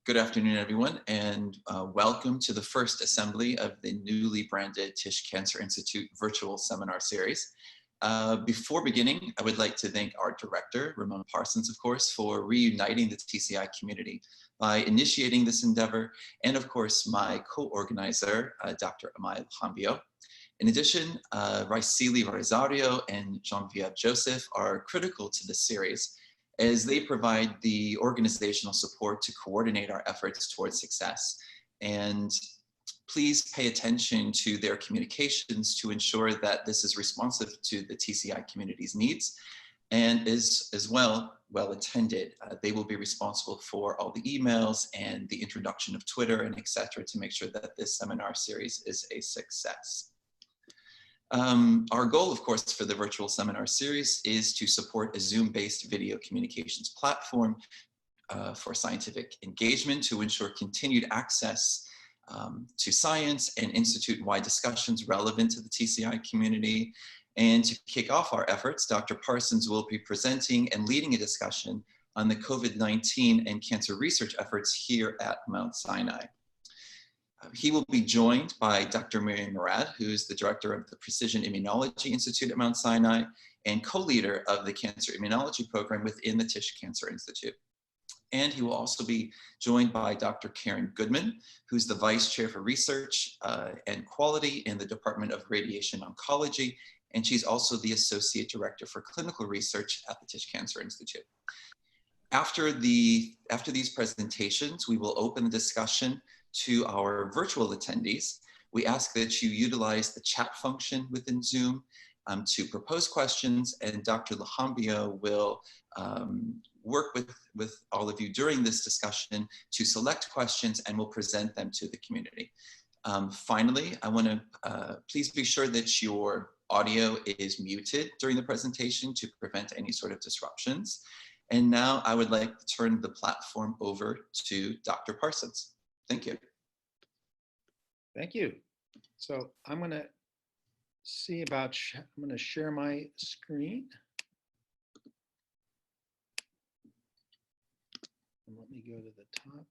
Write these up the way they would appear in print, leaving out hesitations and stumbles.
Good afternoon, everyone, and welcome to the first assembly of the newly branded Tisch Cancer Institute virtual seminar series. Before beginning, I would like to thank our director, Ramon Parsons, of course, for reuniting the TCI community by initiating this endeavor, and of course, my co-organizer, Dr. Amaya Hambio. In addition, Raisili Rosario and Jean-Vive Joseph are critical to this series, as they provide the organizational support to coordinate our efforts towards success. And please pay attention to their communications to ensure that this is responsive to the TCI community's needs and is as well attended. They will be responsible for all the emails and the introduction of Twitter and etc. to make sure that this seminar series is a success. Our goal, of course, for the virtual seminar series is to support a Zoom-based video communications platform for scientific engagement to ensure continued access to science and institute-wide discussions relevant to the TCI community. And to kick off our efforts, Dr. Parsons will be presenting and leading a discussion on the COVID-19 and cancer research efforts here at Mount Sinai. He will be joined by Dr. Miriam Murad, who is the director of the Precision Immunology Institute at Mount Sinai and co-leader of the Cancer Immunology program within the Tisch Cancer Institute. And he will also be joined by Dr. Karen Goodman, who's the vice chair for research and quality in the Department of Radiation Oncology, and she's also the associate director for clinical research at the Tisch Cancer Institute. After these presentations, we will open the discussion to our virtual attendees. We ask that you utilize the chat function within Zoom to propose questions, and Dr. Lahambio will work with all of you during this discussion to select questions and will present them to the community. Finally, I want to please be sure that your audio is muted during the presentation to prevent any sort of disruptions. And now I would like to turn the platform over to Dr. Parsons. Thank you. Thank you. So I'm going to see about, I'm going to share my screen. And let me go to the top.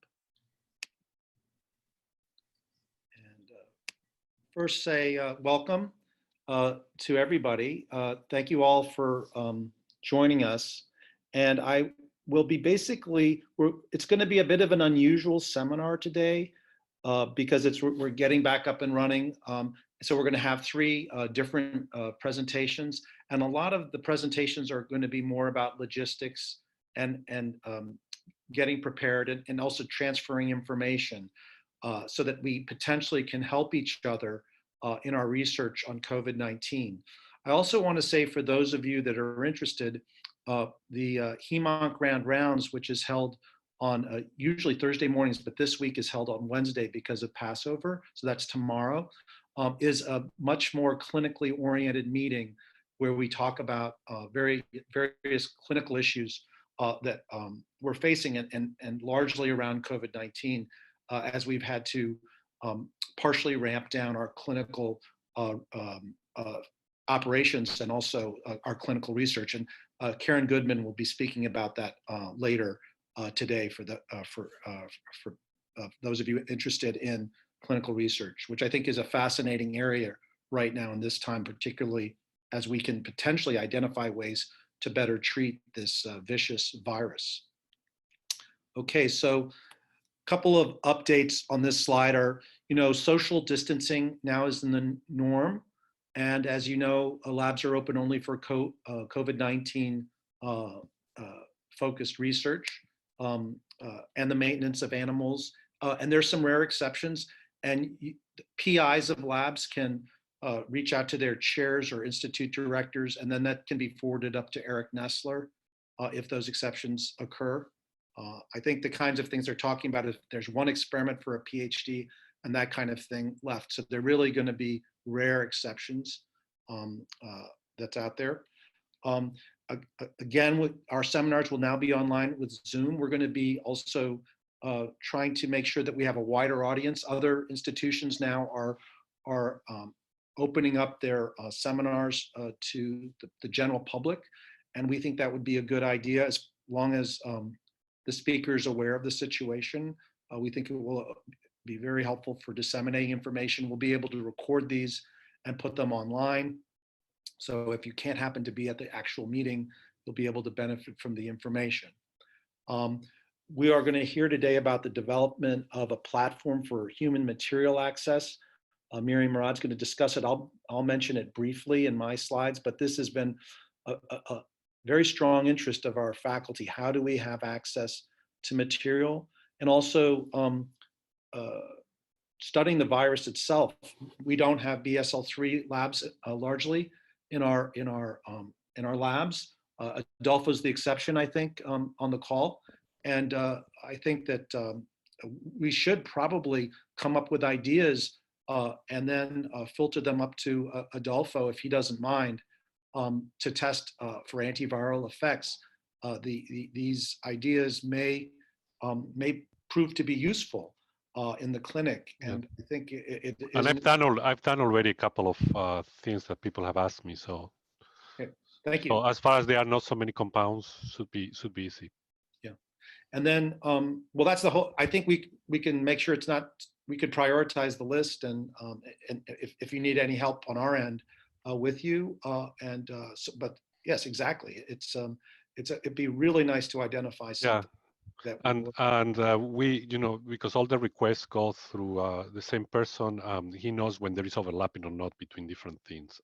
And first say welcome to everybody. Thank you all for joining us. And I will be basically, it's going to be a bit of an unusual seminar today because we're getting back up and running. So we're going to have three different presentations, and a lot of the presentations are going to be more about logistics and getting prepared and also transferring information so that we potentially can help each other in our research on COVID-19. I also want to say, for those of you that are interested, the HEMONC Grand Rounds, which is held on usually Thursday mornings, but this week is held on Wednesday because of Passover, so that's tomorrow, is a much more clinically oriented meeting where we talk about various clinical issues that we're facing and largely around COVID-19 as we've had to partially ramp down our clinical operations and also our clinical research. And Karen Goodman will be speaking about that later today for those of you interested in clinical research, which I think is a fascinating area right now in this time, particularly as we can potentially identify ways to better treat this vicious virus. Okay, so a couple of updates on this slide are, social distancing now is in the norm. And as you know, labs are open only for COVID-19 focused research and the maintenance of animals. And there's some rare exceptions. And PIs of labs can reach out to their chairs or institute directors, and then that can be forwarded up to Eric Nestler if those exceptions occur. I think the kinds of things they're talking about is there's one experiment for a PhD and that kind of thing left. So they're really going to be rare exceptions that's out there. Again, our seminars will now be online with Zoom. We're going to be also trying to make sure that we have a wider audience. Other institutions now are opening up their seminars to the general public, and we think that would be a good idea as long as the speaker is aware of the situation. We think it will be very helpful for disseminating information. We'll be able to record these and put them online. So if you can't happen to be at the actual meeting, you'll be able to benefit from the information. We are going to hear today about the development of a platform for human material access. Miriam Murad's going to discuss it. I'll mention it briefly in my slides, but this has been a very strong interest of our faculty. How do we have access to material? And also studying the virus itself. We don't have BSL-3 labs largely in our labs. Adolfo is the exception, I think, on the call. And I think that we should probably come up with ideas and then filter them up to Adolfo, if he doesn't mind, to test for antiviral effects. These ideas may prove to be useful in the clinic, and I think it and I've done already a couple of things that people have asked me. So, okay. Thank you. So as far as there are not so many compounds, should be easy. Yeah, and then well, that's the whole. I think we can make sure it's not. We could prioritize the list, and if you need any help on our end with you, but yes, exactly. It'd be really nice to identify something. Yeah. And we, because all the requests go through the same person, he knows when there is overlapping or not between different things.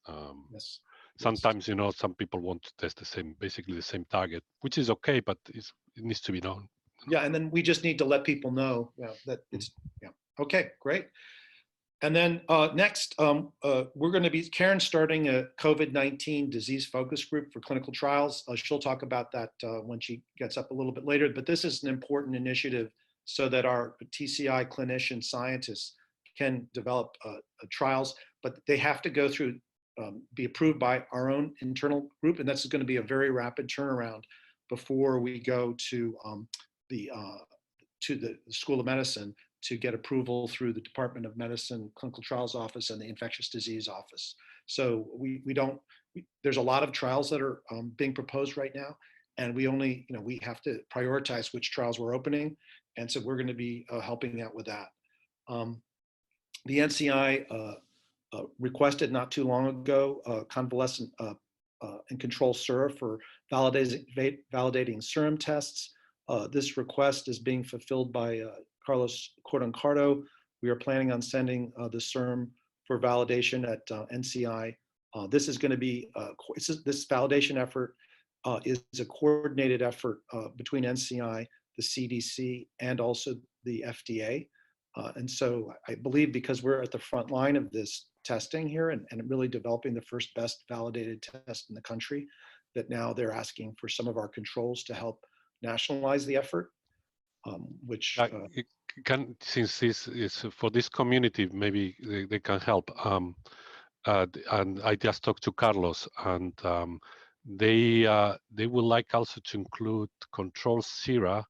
Yes. Sometimes, some people want to test basically the same target, which is okay, but it needs to be known. Yeah, and then we just need to let people know that it's, okay, great. And then next, we're going to be, Karen's starting a COVID-19 disease focus group for clinical trials. She'll talk about that when she gets up a little bit later, but this is an important initiative so that our TCI clinician scientists can develop trials, but they have to go through, be approved by our own internal group, and that's going to be a very rapid turnaround before we go to the School of Medicine to get approval through the Department of Medicine Clinical Trials Office and the Infectious Disease Office. So there's a lot of trials that are being proposed right now, and we only, we have to prioritize which trials we're opening, and so we're going to be helping out with that. The NCI requested not too long ago convalescent and control sera for validating serum tests. This request is being fulfilled by Carlos Cordancardo. We are planning on sending the serum for validation at NCI. This is going to be, this validation effort is a coordinated effort between NCI, the CDC, and also the FDA. And so I believe because we're at the front line of this testing here and really developing the first best validated test in the country, that now they're asking for some of our controls to help nationalize the effort, which since this is for this community, maybe they can help. And I just talked to Carlos, and they would like also to include control sera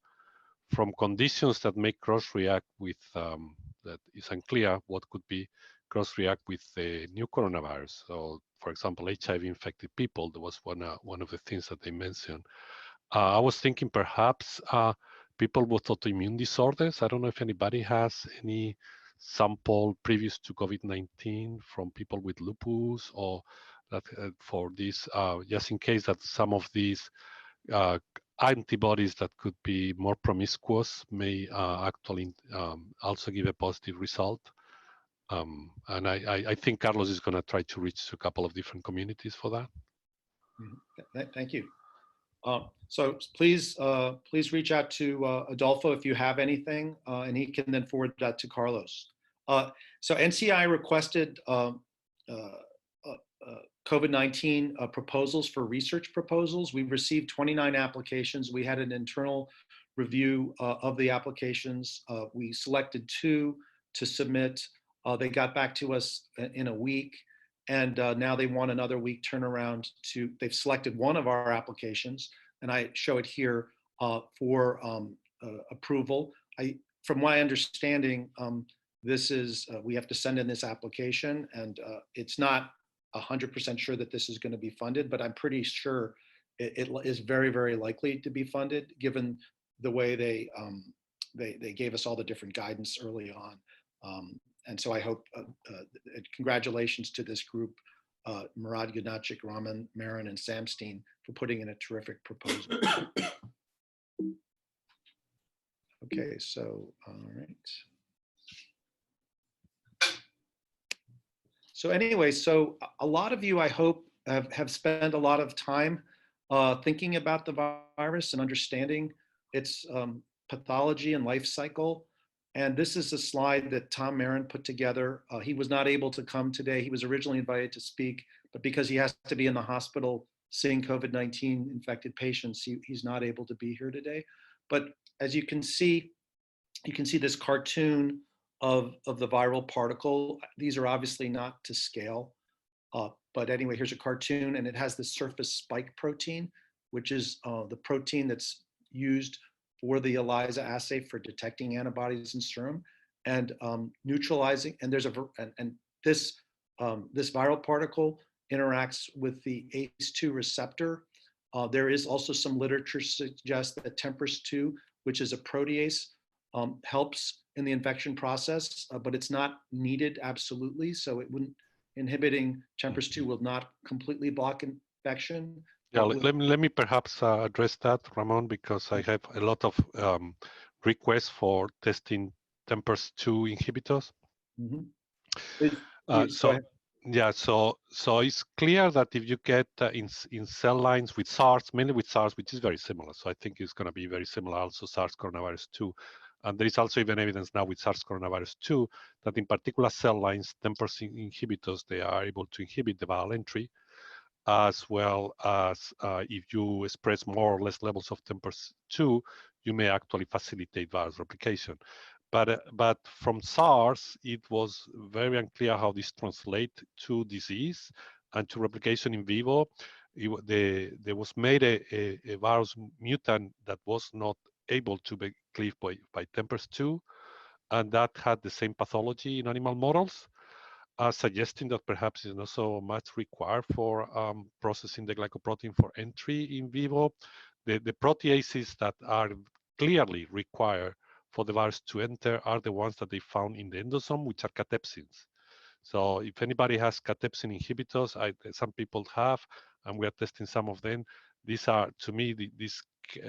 from conditions that may cross-react with that is unclear what could be cross-react with the new coronavirus. So, for example, HIV-infected people. That was one of the things that they mentioned. I was thinking perhaps people with autoimmune disorders. I don't know if anybody has any sample previous to COVID-19 from people with lupus, or that for this, just in case that some of these antibodies that could be more promiscuous may actually also give a positive result. And I think Carlos is going to try to reach a couple of different communities for that. Thank you. So please reach out to Adolfo if you have anything, and he can then forward that to Carlos. So NCI requested COVID-19 proposals for research proposals. We've received 29 applications. We had an internal review of the applications. We selected 2 to submit. They got back to us in a week. And now they want another week turnaround they've selected one of our applications, and I show it here for approval. From my understanding, this is, we have to send in this application, and it's not 100% sure that this is going to be funded, but I'm pretty sure it is very, very likely to be funded, given the way they they gave us all the different guidance early on. And so I hope, congratulations to this group, Murad Gnacic, Raman Marin, and Sam Steen, for putting in a terrific proposal. Okay, so, all right. So anyway, so a lot of you, I hope, have spent a lot of time thinking about the virus and understanding its pathology and life cycle. And this is a slide that Tom Marin put together. He was not able to come today. He was originally invited to speak, but because he has to be in the hospital seeing COVID-19 infected patients, he's not able to be here today. But as you can see this cartoon of the viral particle. These are obviously not to scale, but anyway, here's a cartoon, and it has the surface spike protein, which is the protein that's used for the ELISA assay for detecting antibodies in serum and neutralizing. And there's this viral particle interacts with the ACE2 receptor. There is also some literature suggests that TMPRSS2, which is a protease, helps in the infection process, but it's not needed absolutely. So it wouldn't, inhibiting TMPRSS2 will not completely block infection. Yeah, let me perhaps address that, Ramon, because I have a lot of requests for testing TMPRSS2 inhibitors. Mm-hmm. So it's clear that if you get in cell lines with SARS, mainly with SARS, which is very similar. So I think it's going to be very similar also SARS coronavirus 2. And there is also even evidence now with SARS coronavirus 2 that in particular cell lines, TMPRSS inhibitors, they are able to inhibit the viral entry, as well as if you express more or less levels of TMPRSS2, you may actually facilitate virus replication. But from SARS, it was very unclear how this translates to disease and to replication in vivo. There was made a virus mutant that was not able to be cleaved by TMPRSS2, and that had the same pathology in animal models, suggesting that perhaps is not so much required for processing the glycoprotein for entry in vivo. The proteases that are clearly required for the virus to enter are the ones that they found in the endosome, which are catepsins. So if anybody has catepsin inhibitors, some people have, and we are testing some of them. These are, to me, these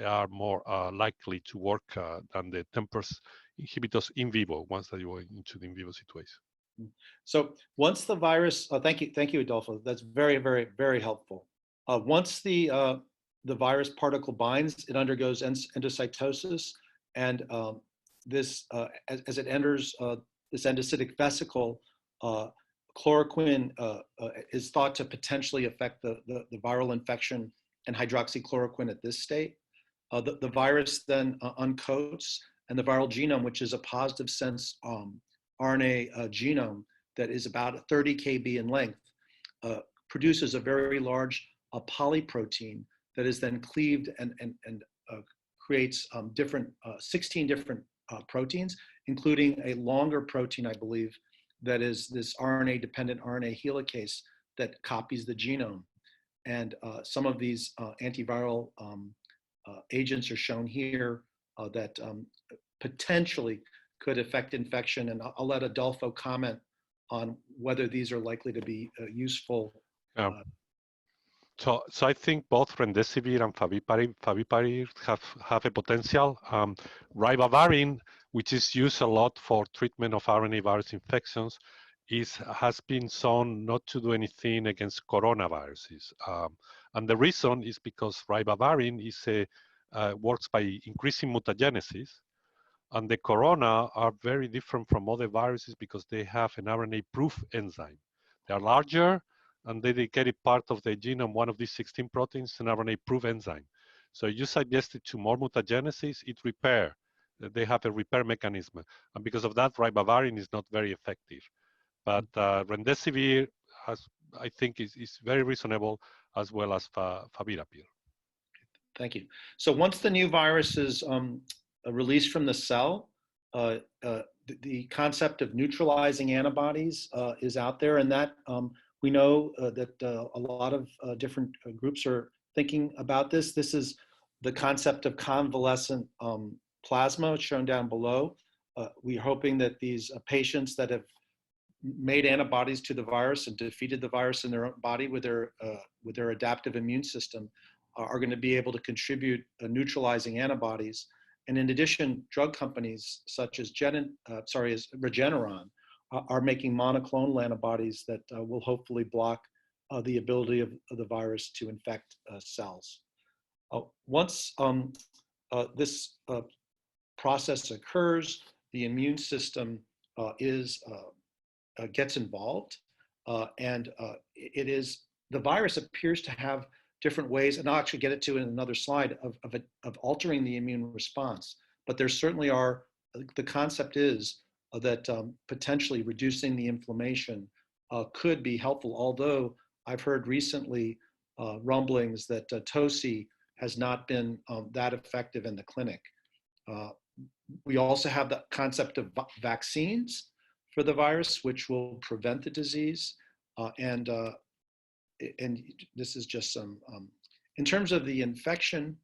are more likely to work than the TMPRSS inhibitors in vivo, once that you go into the in vivo situation. So once the virus, thank you, Adolfo. That's very, very, very helpful. Once the virus particle binds, it undergoes endocytosis, and this, as it enters this endocytic vesicle, chloroquine is thought to potentially affect the viral infection and hydroxychloroquine at this state. The virus then uncoats, and the viral genome, which is a positive sense RNA genome that is about 30 kb in length, produces a very large polyprotein that is then cleaved and creates 16 different proteins, including a longer protein, I believe, that is this RNA-dependent RNA helicase that copies the genome. And some of these antiviral agents are shown here that potentially could affect infection. And I'll let Adolfo comment on whether these are likely to be useful. So I think both remdesivir and favipiravir have a potential. Ribavirin, which is used a lot for treatment of RNA virus infections, has been shown not to do anything against coronaviruses. And the reason is because ribavirin works by increasing mutagenesis, and the corona are very different from other viruses because they have an RNA-proof enzyme. They are larger, and they dedicated part of the genome, one of these 16 proteins, an RNA-proof enzyme. So you suggest it to more mutagenesis, it repair. They have a repair mechanism. And because of that, ribavirin is not very effective. But remdesivir, I think, is very reasonable, as well as favipiravir. Thank you. So once the new virus is released from the cell, the concept of neutralizing antibodies is out there, and that we know that a lot of different groups are thinking about this. This is the concept of convalescent plasma shown down below. We're hoping that these patients that have made antibodies to the virus and defeated the virus in their own body with their adaptive immune system are going to be able to contribute neutralizing antibodies. And in addition, drug companies such as Regeneron are making monoclonal antibodies that will hopefully block the ability of the virus to infect cells. Once this process occurs, the immune system gets involved, and the virus appears to have different ways, and I'll actually get it to in another slide, of altering the immune response. But there certainly are, the concept is that potentially reducing the inflammation could be helpful, although I've heard recently rumblings that TOSI has not been that effective in the clinic. We also have the concept of vaccines for the virus, which will prevent the disease. And this is just some, in terms of the infection,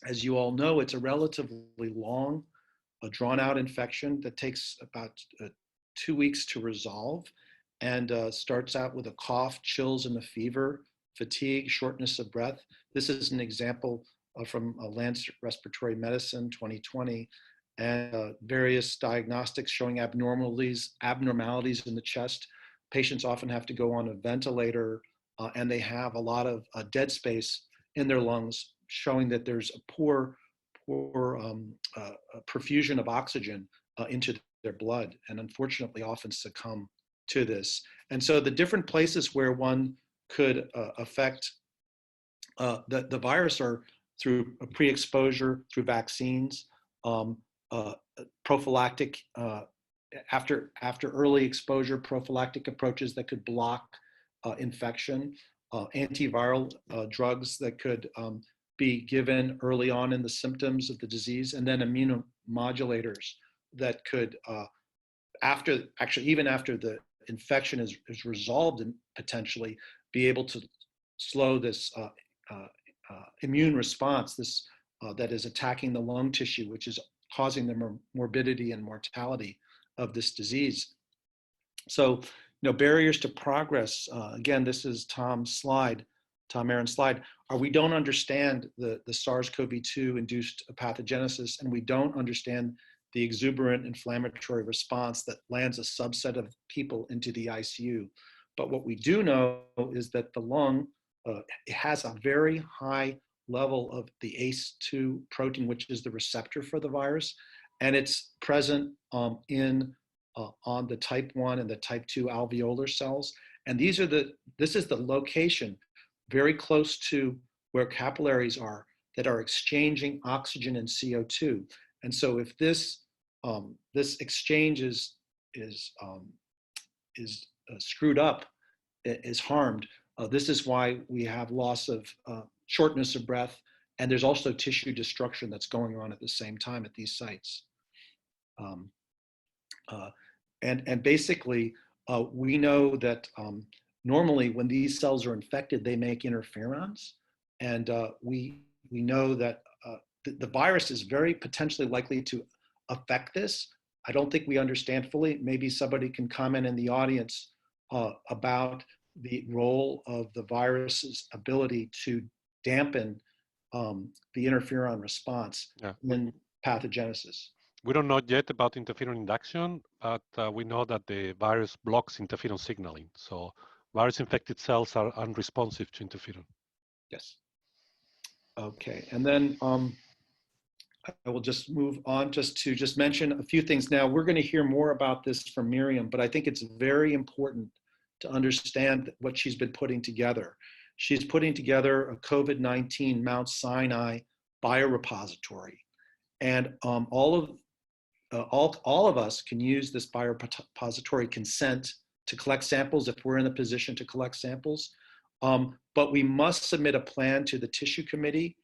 as you all know, it's a relatively long, drawn out infection that takes about 2 weeks to resolve, and starts out with a cough, chills, and a fever, fatigue, shortness of breath. This is an example from Lancet Respiratory Medicine 2020, and various diagnostics showing abnormalities in the chest. Patients often have to go on a ventilator, and they have a lot of dead space in their lungs, showing that there's a poor perfusion of oxygen into their blood, and unfortunately often succumb to this. And so the different places where one could affect the virus are through pre-exposure, through vaccines, prophylactic, after early exposure, prophylactic approaches that could block infection, antiviral drugs that could be given early on in the symptoms of the disease, and then immunomodulators that could, even after the infection is resolved, and potentially be able to slow this immune response, that is attacking the lung tissue, which is causing the morbidity and mortality of this disease. So, barriers to progress, again, this is Tom Aaron's slide, we don't understand the SARS-CoV-2 induced pathogenesis, and we don't understand the exuberant inflammatory response that lands a subset of people into the ICU. But what we do know is that the lung has a very high level of the ACE2 protein, which is the receptor for the virus, and it's present on the type 1 and the type 2 alveolar cells. And this is the location very close to where capillaries are that are exchanging oxygen and CO2. And so if this exchange is screwed up, is harmed, this is why we have loss of shortness of breath, and there's also tissue destruction that's going on at the same time at these sites. And basically, we know that normally when these cells are infected, they make interferons, and we know that the virus is very potentially likely to affect this. I don't think we understand fully. Maybe somebody can comment in the audience about the role of the virus's ability to dampen the interferon response in pathogenesis. We don't know yet about interferon induction, but we know that the virus blocks interferon signaling. So virus-infected cells are unresponsive to interferon. Yes. Okay, and then I will just move on to mention a few things. Now, we're going to hear more about this from Miriam, but I think it's very important to understand what she's been putting together. She's putting together a COVID-19 Mount Sinai biorepository, and all of us can use this biorepository consent to collect samples if we're in a position to collect samples, but we must submit a plan to the tissue committee.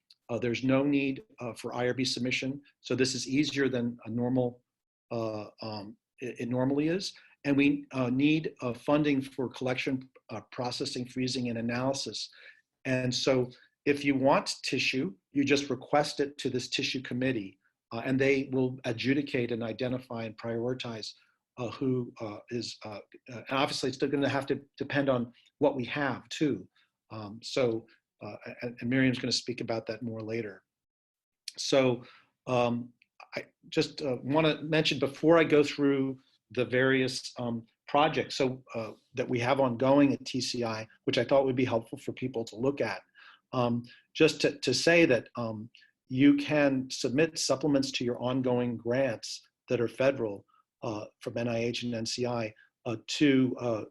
There's no need for IRB submission, so this is easier than a normal it normally is. And we need funding for collection, processing, freezing, and analysis. And so if you want tissue, you just request it to this tissue committee. and they will adjudicate and identify and prioritize who is, and obviously it's still going to have to depend on what we have too. And Miriam's going to speak about that more later. So I just want to mention before I go through the various projects that we have ongoing at TCI, which I thought would be helpful for people to look at, just to say that you can submit supplements to your ongoing grants that are federal from NIH and NCI to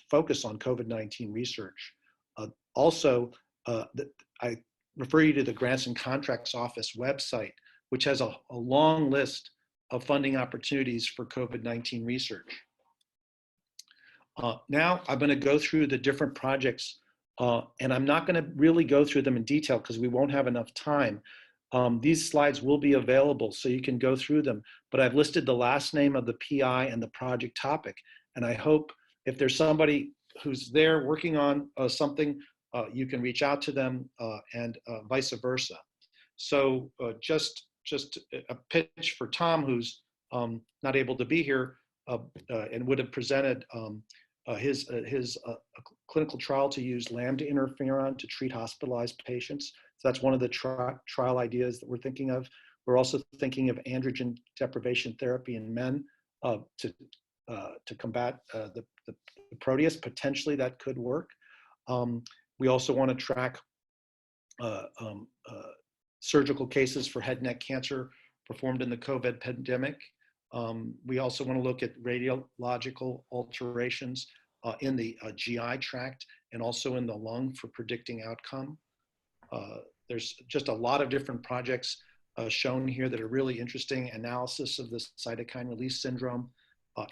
focus on COVID-19 research. Also, I refer you to the Grants and Contracts Office website, which has a long list of funding opportunities for COVID-19 research. Now I'm going to go through the different projects, and I'm not going to really go through them in detail because we won't have enough time. These slides will be available so you can go through them, but I've listed the last name of the PI and the project topic, and I hope if there's somebody who's there working on something, you can reach out to them and vice versa. So just a pitch for Tom, who's not able to be here and would have presented his clinical trial to use lambda interferon to treat hospitalized patients. So that's one of the trial ideas that we're thinking of. We're also thinking of androgen deprivation therapy in men to combat the proteus. Potentially that could work. We also want to track surgical cases for head and neck cancer performed in the COVID pandemic. We also want to look at radiological alterations in the GI tract and also in the lung for predicting outcome. There's just a lot of different projects shown here that are really interesting. Analysis of the cytokine release syndrome,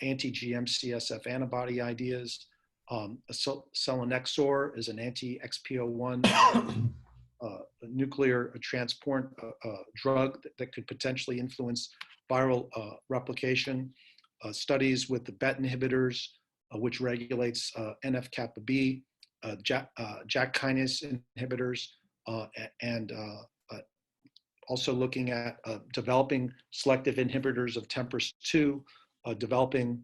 anti-GM-CSF antibody ideas. Selinexor is an anti-XPO1 nuclear transport drug that could potentially influence viral replication. Studies with the BET inhibitors, which regulates NF-kappa B, JAK kinase inhibitors, and also looking at developing selective inhibitors of TMPRSS2, developing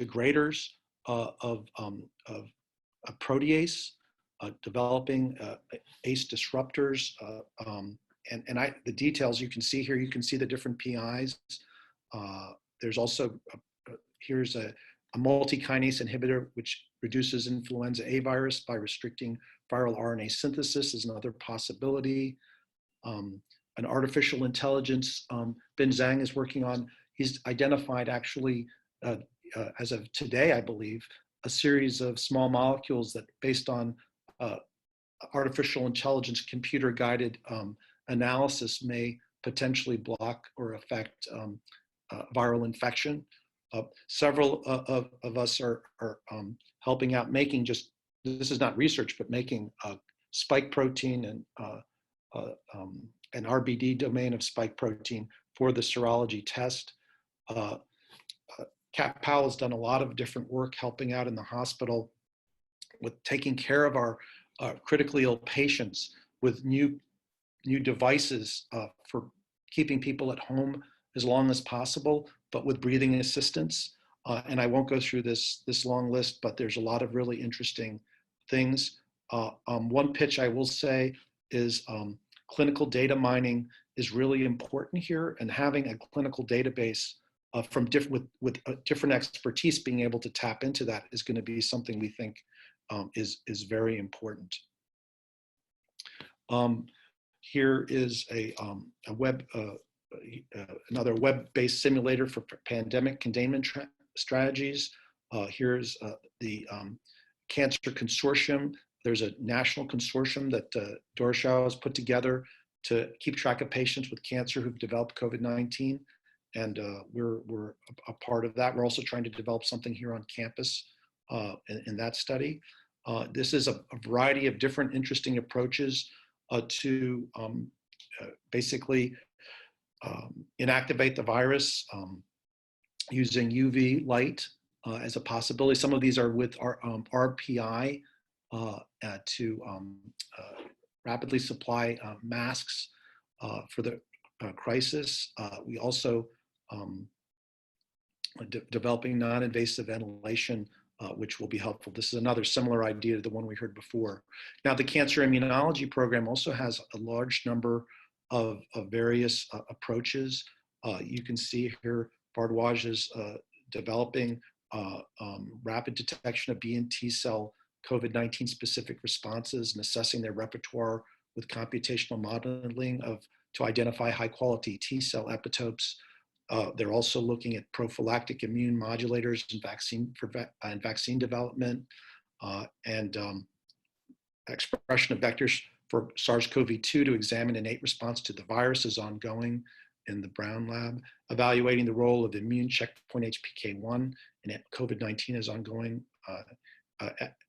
degraders of a protease, developing ACE disruptors, and the details you can see here. You can see the different PIs. There's also here's a multi-kinase inhibitor which reduces influenza A virus by restricting viral RNA synthesis is another possibility. An artificial intelligence Ben Zhang is working on. He's identified actually, as of today, I believe, a series of small molecules that based on artificial intelligence computer-guided analysis may potentially block or affect viral infection. Several of us are helping out making this is not research, but making spike protein and an RBD domain of spike protein for the serology test. Kat Powell has done a lot of different work helping out in the hospital with taking care of our critically ill patients with new devices for keeping people at home as long as possible, but with breathing assistance. And I won't go through this long list, but there's a lot of really interesting things. One pitch I will say is clinical data mining is really important here, and having a clinical database from with different expertise being able to tap into that is going to be something we think is very important. Here is another web-based simulator for pandemic containment strategies. Here's the Cancer Consortium. There's a national consortium that Dorshaw has put together to keep track of patients with cancer who've developed COVID-19. And we're a part of that. We're also trying to develop something here on campus in that study. This is a variety of different interesting approaches to basically inactivate the virus using UV light as a possibility. Some of these are with our RPI to rapidly supply masks for the crisis. We also developing non-invasive ventilation, which will be helpful. This is another similar idea to the one we heard before. Now, the cancer immunology program also has a large number of various approaches. You can see here, Bardwaj is developing rapid detection of B and T cell COVID-19 specific responses and assessing their repertoire with computational modeling to identify high quality T cell epitopes. They're also looking at prophylactic immune modulators and vaccine development and expression of vectors for SARS-CoV-2 to examine innate response to the virus is ongoing in the Brown lab. Evaluating the role of immune checkpoint HPK1 in COVID-19 is ongoing.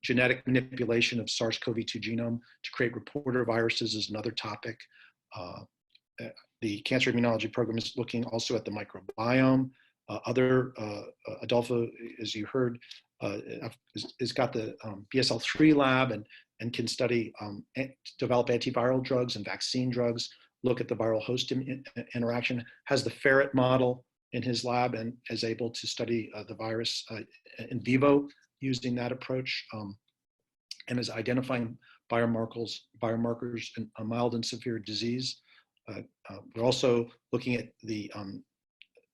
Genetic manipulation of SARS-CoV-2 genome to create reporter viruses is another topic. The cancer immunology program is looking also at the microbiome. Adolfo, as you heard, has got the BSL-3 lab and can study, develop antiviral drugs and vaccine drugs, look at the viral host interaction, has the ferret model in his lab and is able to study the virus in vivo using that approach, and is identifying biomarkers in a mild and severe disease. We're also looking at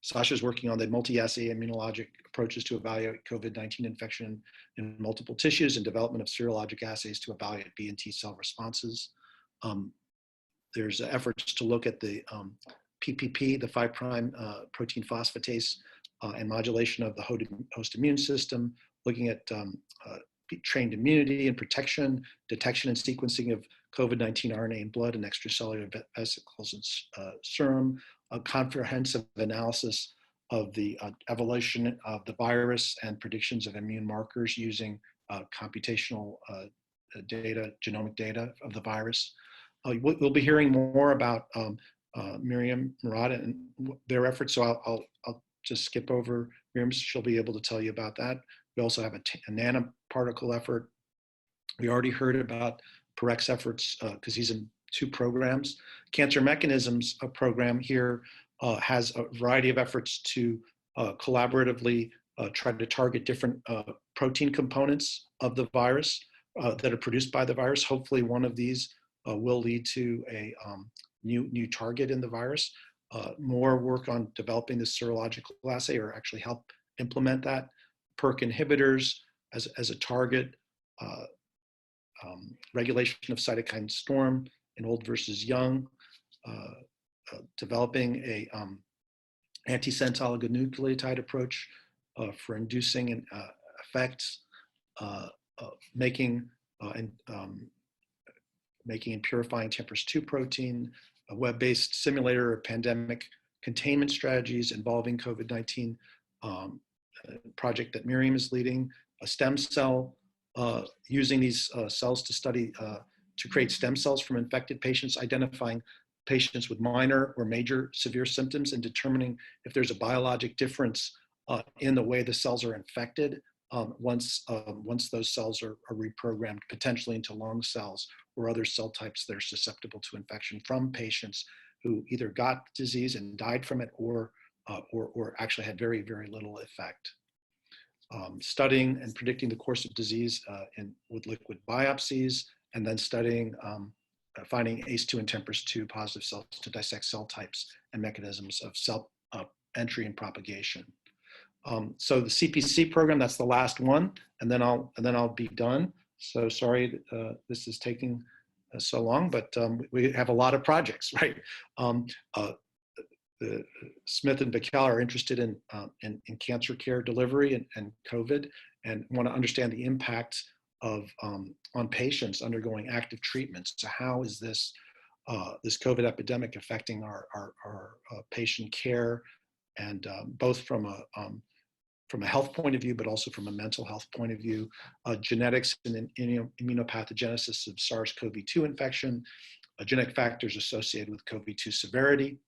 Sasha's working on the multi-assay immunologic approaches to evaluate COVID-19 infection in multiple tissues and development of serologic assays to evaluate B and T cell responses. There's efforts to look at the PPP, the 5' protein phosphatase, and modulation of the host immune system, looking at trained immunity and protection, detection and sequencing of COVID-19 RNA in blood and extracellular vesicles and serum, a comprehensive analysis of the evolution of the virus and predictions of immune markers using computational data, genomic data of the virus. We'll be hearing more about Miriam Murad and their efforts, so I'll just skip over Miriam. She'll be able to tell you about that. We also have a nanoparticle effort. We already heard about Parek's efforts because he's in 2 programs. Cancer Mechanisms program here has a variety of efforts to collaboratively try to target different protein components of the virus that are produced by the virus. Hopefully one of these will lead to a new target in the virus. More work on developing the serological assay or actually help implement that. PERK inhibitors as a target, regulation of cytokine storm in old versus young, developing a antisense oligonucleotide approach for inducing effects, making and purifying TMPRSS2 protein, a web-based simulator of pandemic containment strategies involving COVID-19, project that Miriam is leading, a stem cell, using these cells to study, to create stem cells from infected patients, identifying patients with minor or major severe symptoms and determining if there's a biologic difference in the way the cells are infected once those cells are reprogrammed potentially into lung cells or other cell types that are susceptible to infection from patients who either got disease and died from it or actually had very, very little effect. Studying and predicting the course of disease with liquid biopsies, and then studying, finding ACE2 and TMPRSS2 positive cells to dissect cell types and mechanisms of cell entry and propagation. So the CPC program, that's the last one, and then I'll be done. So sorry this is taking so long, but we have a lot of projects, right? Smith and Bickel are interested in cancer care delivery and COVID, and want to understand the impact of on patients undergoing active treatments. So how is this this COVID epidemic affecting our patient care, and both from a health point of view, but also from a mental health point of view, genetics and immunopathogenesis of SARS-CoV-2 infection, genetic factors associated with COVID-2 severity,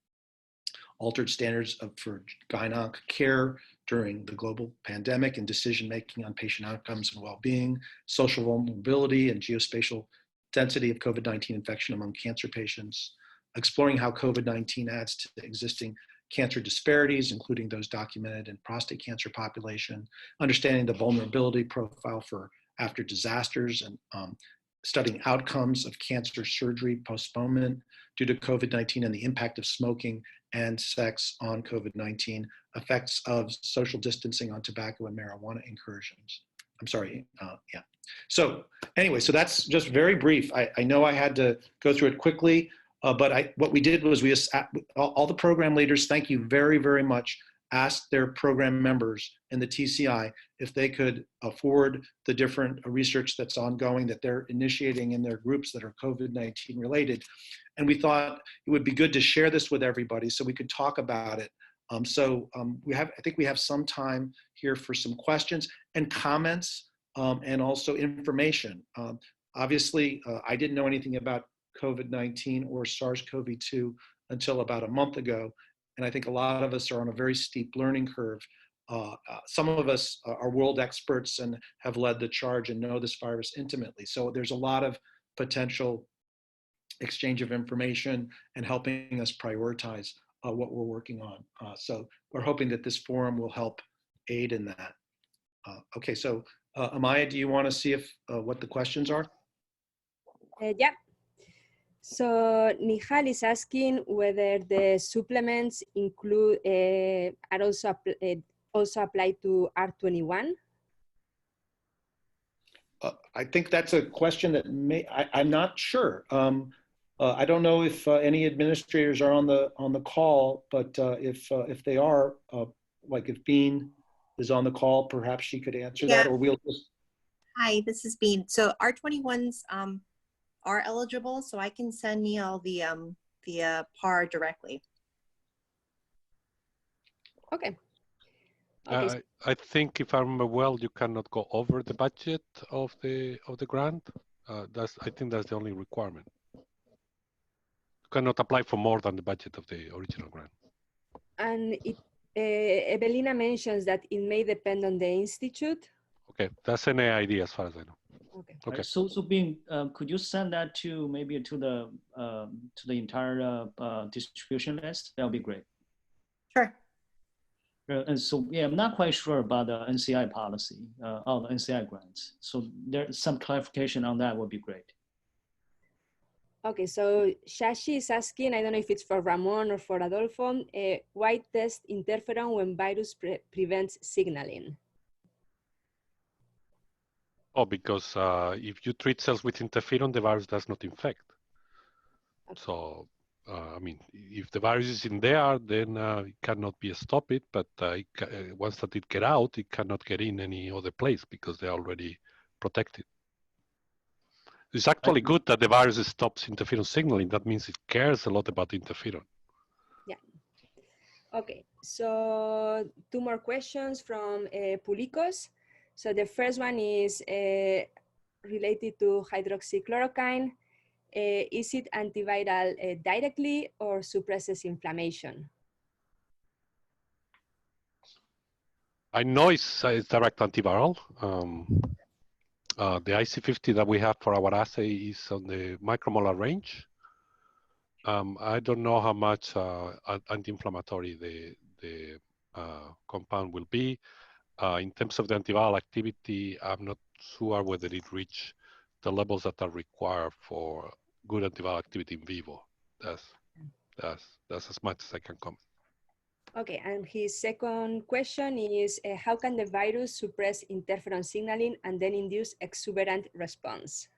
altered standards for gyn-onc care during the global pandemic and decision-making on patient outcomes and well-being, social vulnerability and geospatial density of COVID-19 infection among cancer patients, exploring how COVID-19 adds to the existing cancer disparities, including those documented in prostate cancer population, understanding the vulnerability profile for after disasters, and studying outcomes of cancer surgery postponement due to COVID-19 and the impact of smoking and sex on COVID-19, effects of social distancing on tobacco and marijuana incursions. I'm sorry, yeah. So anyway, so that's just very brief. I know I had to go through it quickly, but what we did was all the program leaders, thank you very, very much, asked their program members in the TCI if they could afford the different research that's ongoing that they're initiating in their groups that are COVID-19 related. And we thought it would be good to share this with everybody so we could talk about it. I think we have some time here for some questions and comments and also information. Obviously, I didn't know anything about COVID-19 or SARS-CoV-2 until about a month ago. And I think a lot of us are on a very steep learning curve. Some of us are world experts and have led the charge and know this virus intimately. So there's a lot of potential exchange of information and helping us prioritize what we're working on. So we're hoping that this forum will help aid in that. Okay, so Amaya, do you want to see if what the questions are? Yeah. So Nihal is asking whether the supplements include are also applied to R21. I think that's a question that I'm not sure. I don't know if any administrators are on the call, but if they are, like if Bean is on the call, perhaps she could answer that, or we'll just. Hi, this is Bean. So R21s are eligible, so I can send Neil the PAR directly. Okay. I think if I remember well, you cannot go over the budget of the grant. I think that's the only requirement. You cannot apply for more than the budget of the original grant. And Evelina mentions that it may depend on the institute. Okay, that's an idea as far as I know. Okay. Okay. So Bean, could you send that to maybe to the entire distribution list? That would be great. Sure. And so yeah, I'm not quite sure about the NCI policy, all the NCI grants. So there's some clarification on that would be great. Okay, so Shashi is asking, I don't know if it's for Ramon or for Adolfo, why test interferon when virus prevents signaling? Oh, because if you treat cells with interferon, the virus does not infect. Okay. So, I mean, if the virus is in there, then it cannot be stopped. But once that it get out, it cannot get in any other place because they're already protected. It's actually good that the virus stops interferon signaling. That means it cares a lot about interferon. Yeah. Okay, so 2 more questions from Pulikos. So the first one is related to hydroxychloroquine. Is it antiviral directly or suppresses inflammation? I know it's direct antiviral. The IC50 that we have for our assay is on the micromolar range. I don't know how much anti-inflammatory the compound will be. In terms of the antiviral activity, I'm not sure whether it reached the levels that are required for good antiviral activity in vivo. That's as much as I can comment. Okay, and his second question is, how can the virus suppress interferon signaling and then induce exuberant response?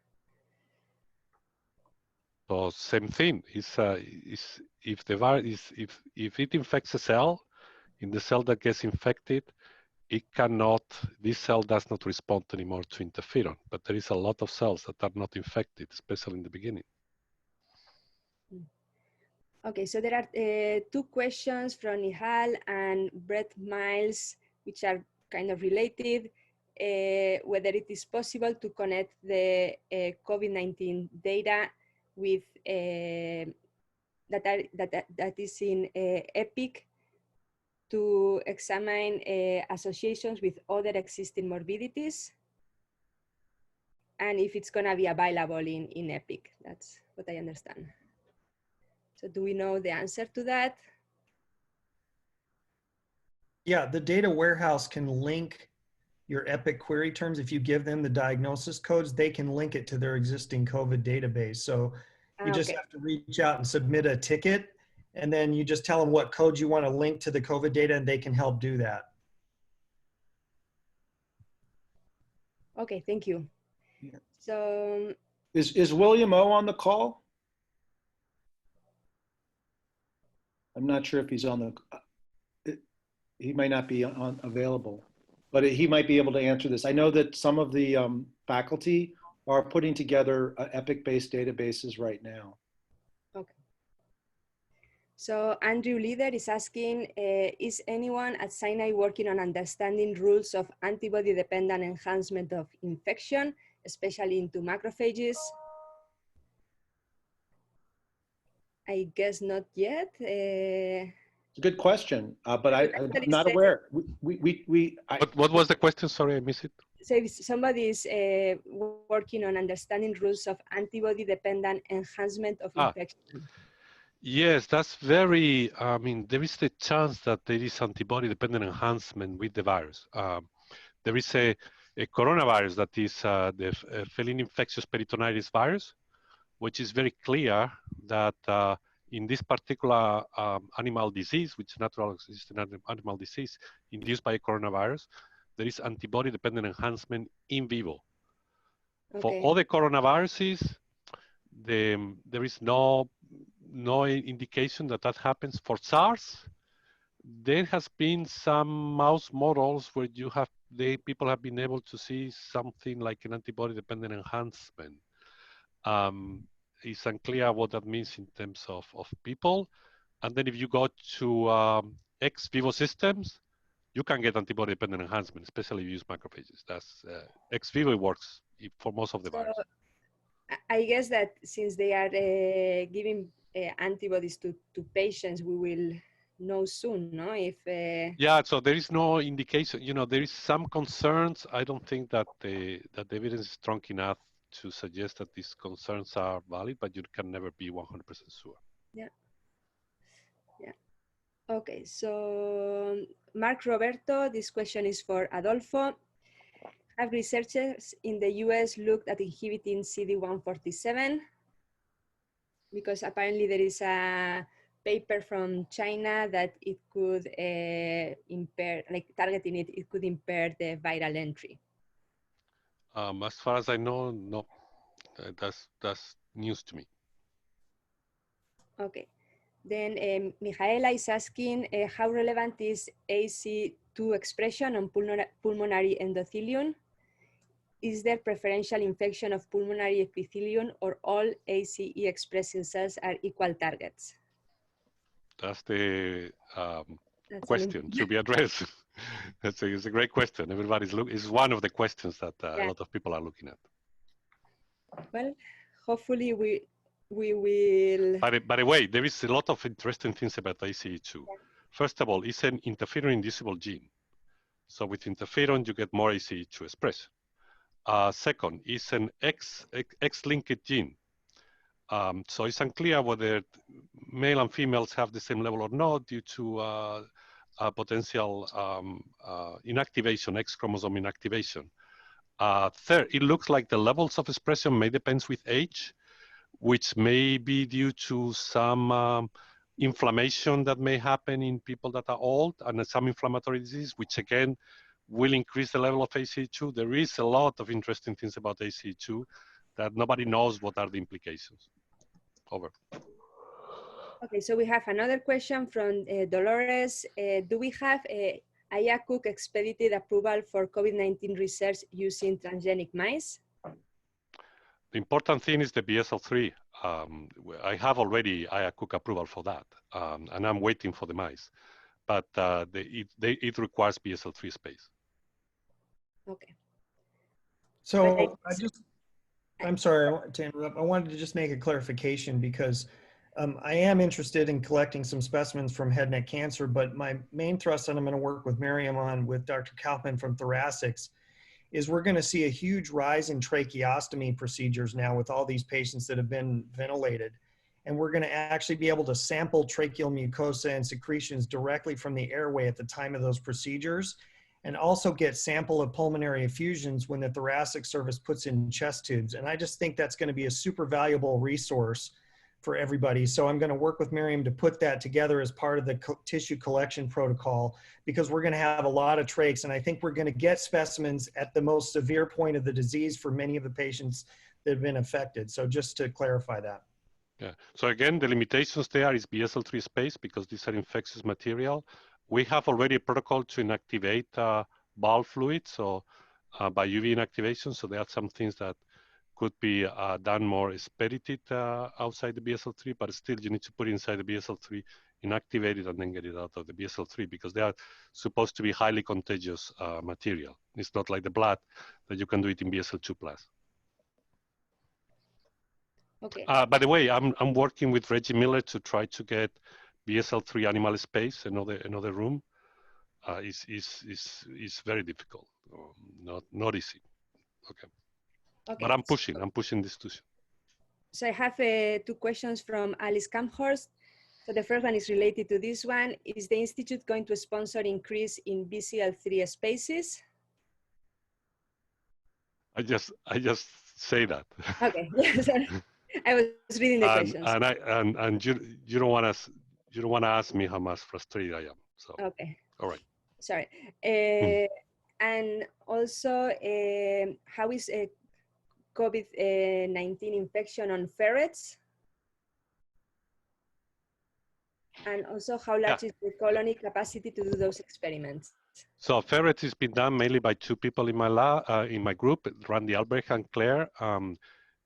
So same thing. Is if the virus if it infects a cell, in the cell that gets infected, this cell does not respond anymore to interferon. But there is a lot of cells that are not infected, especially in the beginning. Okay, so there are 2 questions from Nihal and Brett Miles, which are kind of related. Whether it is possible to connect the COVID-19 data with that is in EPIC to examine associations with other existing morbidities. and if it's gonna be available in EPIC. That's what I understand. So do we know the answer to that? Yeah, the data warehouse can link your EPIC query terms. If you give them the diagnosis codes, they can link it to their existing COVID database. So you just Okay. have to reach out and submit a ticket, and then you just tell them what code you want to link to the COVID data, and they can help do that. Okay, thank you. Yeah. So Is William O on the call? I'm not sure if he's on the, he might not be available, but he might be able to answer this. I know that some of the faculty are putting together EPIC-based databases right now. okay. So Andrew Leader is asking, is anyone at Sinai working on understanding rules of antibody-dependent enhancement of infection, especially into macrophages? I guess not yet. It's a good question, but I'm actually not say- aware. What was the question? Sorry, I missed it. So if somebody is working on understanding rules of antibody-dependent enhancement of infection. Yes, that's very, I mean, there is the chance that there is antibody-dependent enhancement with the virus. There is a coronavirus that is the feline infectious peritonitis virus, which is very clear that in this particular animal disease, which is natural existing animal disease induced by a coronavirus, there is antibody-dependent enhancement in vivo. Okay. For all the coronaviruses, there is no indication that that happens. For SARS, there has been some mouse models where people have been able to see something like an antibody-dependent enhancement. It's unclear what that means in terms of people. And then if you go to ex vivo systems, you can get antibody-dependent enhancement, especially if you use macrophages. That's ex vivo works for most of the virus. I guess that since they are giving antibodies to patients, we will know soon, no? If yeah, so there is no indication. You know, there is some concerns. I don't think that the evidence is strong enough to suggest that these concerns are valid, but you can never be 100% sure. Yeah. Yeah. Okay, so Mark Roberto, this question is for Adolfo. Have researchers in the US looked at inhibiting CD147? Because apparently there is a paper from China that it could impair, like targeting it, it could impair the viral entry. As far as I know, no, that's news to me. Okay. Then Michaela is asking, how relevant is AC2 expression on pulmonary endothelium? Is there preferential infection of pulmonary epithelium, or all ACE expressing cells are equal targets? That's the question to be addressed. It's a great question. Everybody's is one of the questions that a lot of people are looking at. Well, hopefully we will. By the way, there is a lot of interesting things about ACE2. Yeah. First of all, it's an interferon-inducible gene. So with interferon, you get more ACE2 expression. Second, it's an X-linked gene. So it's unclear whether male and females have the same level or not due to potential inactivation, X chromosome inactivation. Third, it looks like the levels of expression may depend with age, which may be due to some inflammation that may happen in people that are old and some inflammatory disease, which again will increase the level of ACE2. There is a lot of interesting things about ACE2 that nobody knows what are the implications. Over. Okay, so we have another question from Dolores. Do we have a IACUC expedited approval for COVID-19 research using transgenic mice? The important thing is the BSL-3. I have already IACUC approval for that, and I'm waiting for the mice. But it requires BSL-3 space. Okay. So I'm sorry to interrupt. I wanted to just make a clarification because I am interested in collecting some specimens from head and neck cancer, but my main thrust that I'm going to work with Miriam on with Dr. Kaufman from thoracics is we're going to see a huge rise in tracheostomy procedures now with all these patients that have been ventilated. And we're going to actually be able to sample tracheal mucosa and secretions directly from the airway at the time of those procedures, and also get sample of pulmonary effusions when the thoracic service puts in chest tubes. And I just think that's going to be a super valuable resource for everybody. So I'm going to work with Miriam to put that together as part of the tissue collection protocol, because we're going to have a lot of trachs, and I think we're going to get specimens at the most severe point of the disease for many of the patients that have been affected. So just to clarify that. Yeah. So again, the limitations there is BSL-3 space because these are infectious material. We have already a protocol to inactivate bowel fluid, so by UV inactivation. So there are some things that could be done more expedited outside the BSL-3, but still you need to put inside the BSL-3, inactivate it, and then get it out of the BSL-3 because they are supposed to be highly contagious material. It's not like the blood that you can do it in BSL-2+. Okay. By the way, I'm working with Reggie Miller to try to get BSL-3 animal space, another room. Is very difficult, not easy. Okay. Okay. But I'm pushing this to. So I have two questions from Alice Camphorst. So the first one is related to this one. Is the Institute going to sponsor increase in BCL3 spaces? I just say that. Okay. Yes. I was reading the questions. And you don't want to ask me how much frustrated I am. So okay. All right. Sorry. And also, how is a COVID-19 infection on ferrets? And also, how large is the colony capacity to do those experiments? So ferrets has been done mainly by two people in my lab, in my group, Randy Albrecht and Claire.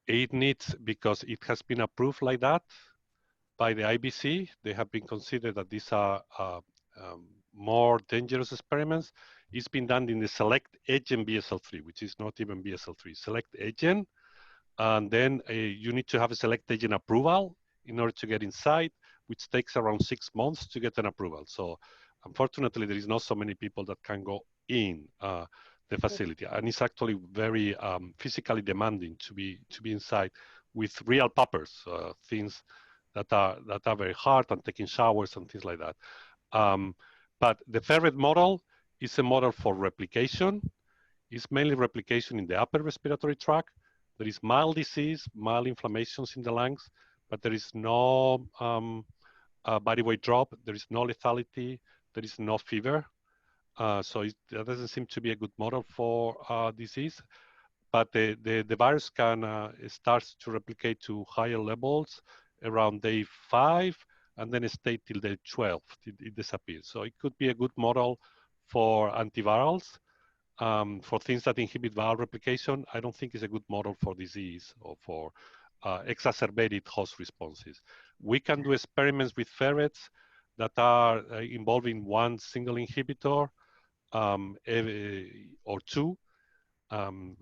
It needs, because it has been approved like that by the IBC, they have been considered that these are more dangerous experiments. It's been done in the select agent BSL-3, which is not even BSL-3, select agent. And then you need to have a select agent approval in order to get inside, which takes around 6 months to get an approval. So unfortunately, there is not so many people that can go in the facility. And it's actually very physically demanding to be inside with real puppers, things that are very hard, and taking showers and things like that. But the ferret model is a model for replication. It's mainly replication in the upper respiratory tract. There is mild disease, mild inflammations in the lungs, but there is no body weight drop. There is no lethality. There is no fever. So that doesn't seem to be a good model for disease. But the virus can start to replicate to higher levels around day 5, and then stay till day 12. It disappears. So it could be a good model for antivirals. For things that inhibit viral replication, I don't think it's a good model for disease or for exacerbated host responses. We can do experiments with ferrets that are involving one single inhibitor or two.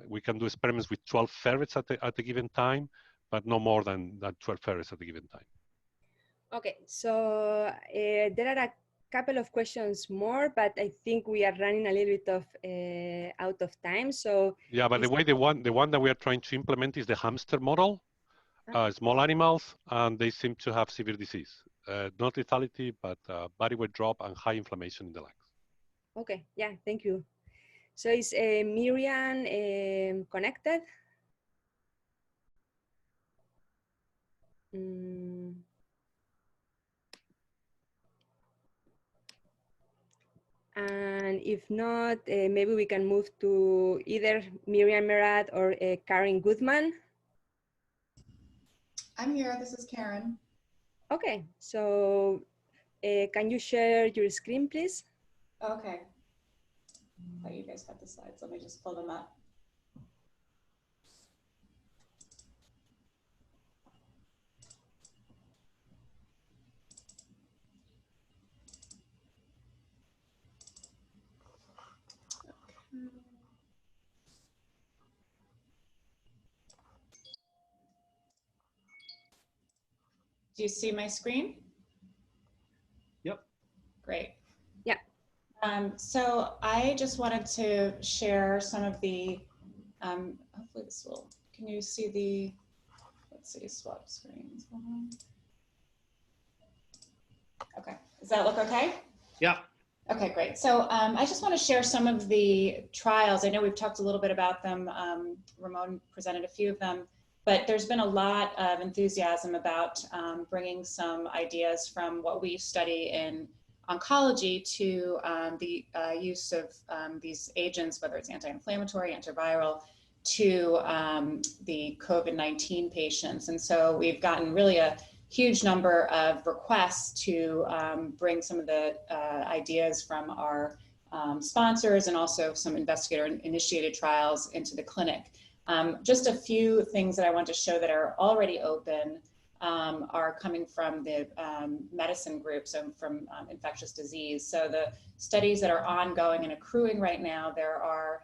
We can do experiments with 12 ferrets at a given time, but no more than 12 ferrets at a given time. Okay, so there are a couple of questions more, but I think we are running a little bit of out of time. So yeah, by the way, the one that we are trying to implement is the hamster model. Small animals, and they seem to have severe disease, not lethality, but body weight drop and high inflammation in the lungs. Okay, yeah, thank you. So is Miriam connected? And if not, maybe we can move to either Miriam Merat or Karen Goodman. I'm here, this is Karen. Okay, so can you share your screen, please? Okay. I thought you guys had the slides, let me just pull them up. Do you see my screen? Yep. Great. Yeah. So I just wanted to share some of the, hopefully this will, can you see the, let's see, swap screens. Okay, does that look okay? Yeah. Okay, great. So I just want to share some of the trials. I know we've talked a little bit about them. Ramon presented a few of them, but there's been a lot of enthusiasm about bringing some ideas from what we study in oncology to the use of these agents, whether it's anti-inflammatory, antiviral, to the COVID-19 patients. And so we've gotten really a huge number of requests to bring some of the ideas from our sponsors and also some investigator-initiated trials into the clinic. Just a few things that I want to show that are already open are coming from the medicine group, so from infectious disease. So the studies that are ongoing and accruing right now, there are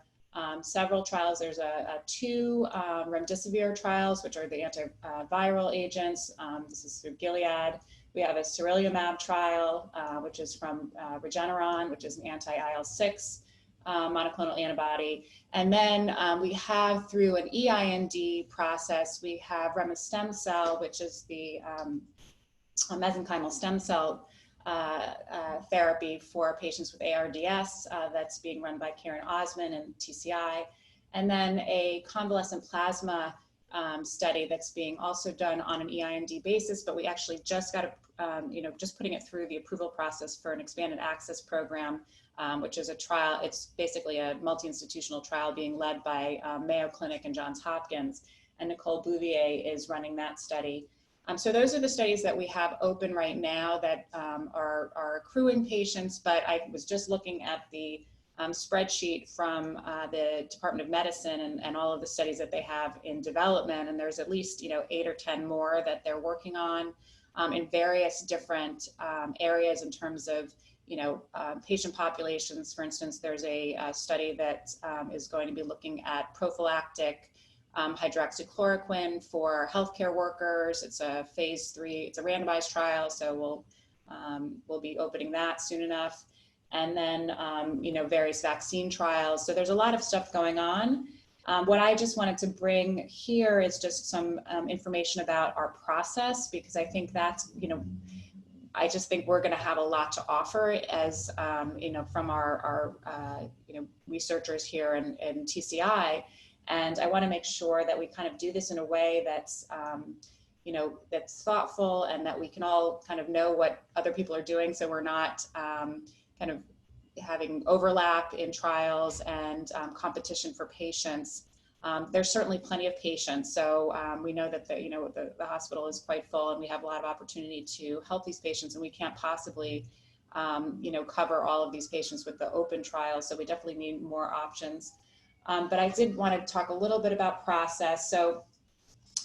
several trials. There's two remdesivir trials, which are the antiviral agents. This is through Gilead. We have a sarilumab trial, which is from Regeneron, which is an anti-IL-6 monoclonal antibody. And then we have, through an EIND process, we have remestemcel, which is the mesenchymal stem cell therapy for patients with ARDS that's being run by Karen Osman and TCI. And then a convalescent plasma study that's being also done on an EIND basis, but we actually just got just putting it through the approval process for an expanded access program, which is a trial. It's basically a multi-institutional trial being led by Mayo Clinic and Johns Hopkins, and Nicole Bouvier is running that study. So those are the studies that we have open right now that are accruing patients, but I was just looking at the spreadsheet from the Department of Medicine and all of the studies that they have in development, and there's at least 8 or 10 more that they're working on in various different areas in terms of patient populations. For instance, there's a study that is going to be looking at prophylactic hydroxychloroquine for healthcare workers. It's a phase 3, it's a randomized trial, so we'll be opening that soon enough. And then, various vaccine trials. So there's a lot of stuff going on. What I just wanted to bring here is just some information about our process, because I think that's, I just think we're going to have a lot to offer as, from our researchers here in TCI. And I want to make sure that we kind of do this in a way that's, that's thoughtful and that we can all kind of know what other people are doing, so we're not kind of having overlap in trials and competition for patients. There's certainly plenty of patients, so we know that the hospital is quite full, and we have a lot of opportunity to help these patients, and we can't possibly cover all of these patients with the open trials, so we definitely need more options. But I did want to talk a little bit about process. So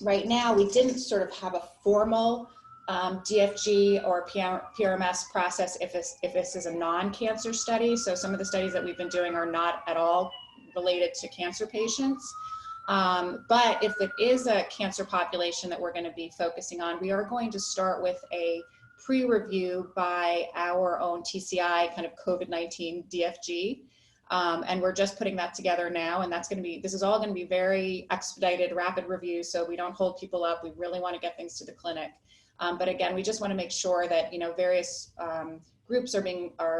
right now we didn't sort of have a formal DFG or PRMS process if this is a non-cancer study. So some of the studies that we've been doing are not at all related to cancer patients. But if it is a cancer population that we're going to be focusing on, we are going to start with a pre-review by our own TCI kind of COVID-19 DFG. And we're just putting that together now, and this is all going to be very expedited, rapid review, so we don't hold people up. We really want to get things to the clinic. But again, we just want to make sure that various groups are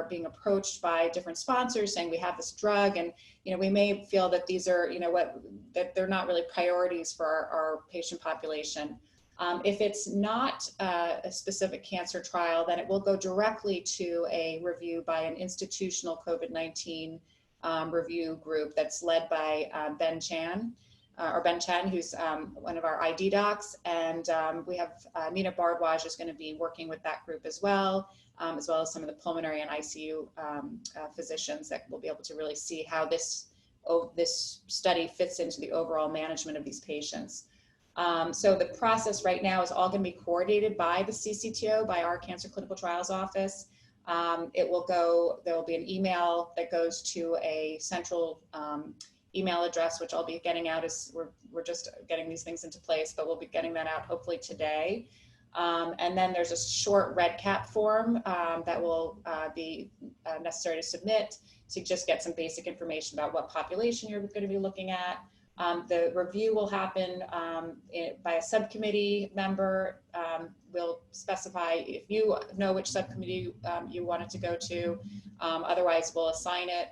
being approached by different sponsors saying we have this drug, and we may feel that these are that they're not really priorities for our patient population. If it's not a specific cancer trial, then it will go directly to a review by an institutional COVID-19 review group that's led by Ben Chan, who's one of our ID docs. And we have Nina Bardwaj is going to be working with that group as well as some of the pulmonary and ICU physicians that will be able to really see how this study fits into the overall management of these patients. So the process right now is all going to be coordinated by the CCTO, by our Cancer Clinical Trials Office. There will be an email that goes to a central email address, which I'll be getting out as we're just getting these things into place, but we'll be getting that out hopefully today. And then there's a short red cap form that will be necessary to submit to just get some basic information about what population you're going to be looking at. The review will happen by a subcommittee member. We'll specify if you know which subcommittee you want it to go to. Otherwise, we'll assign it.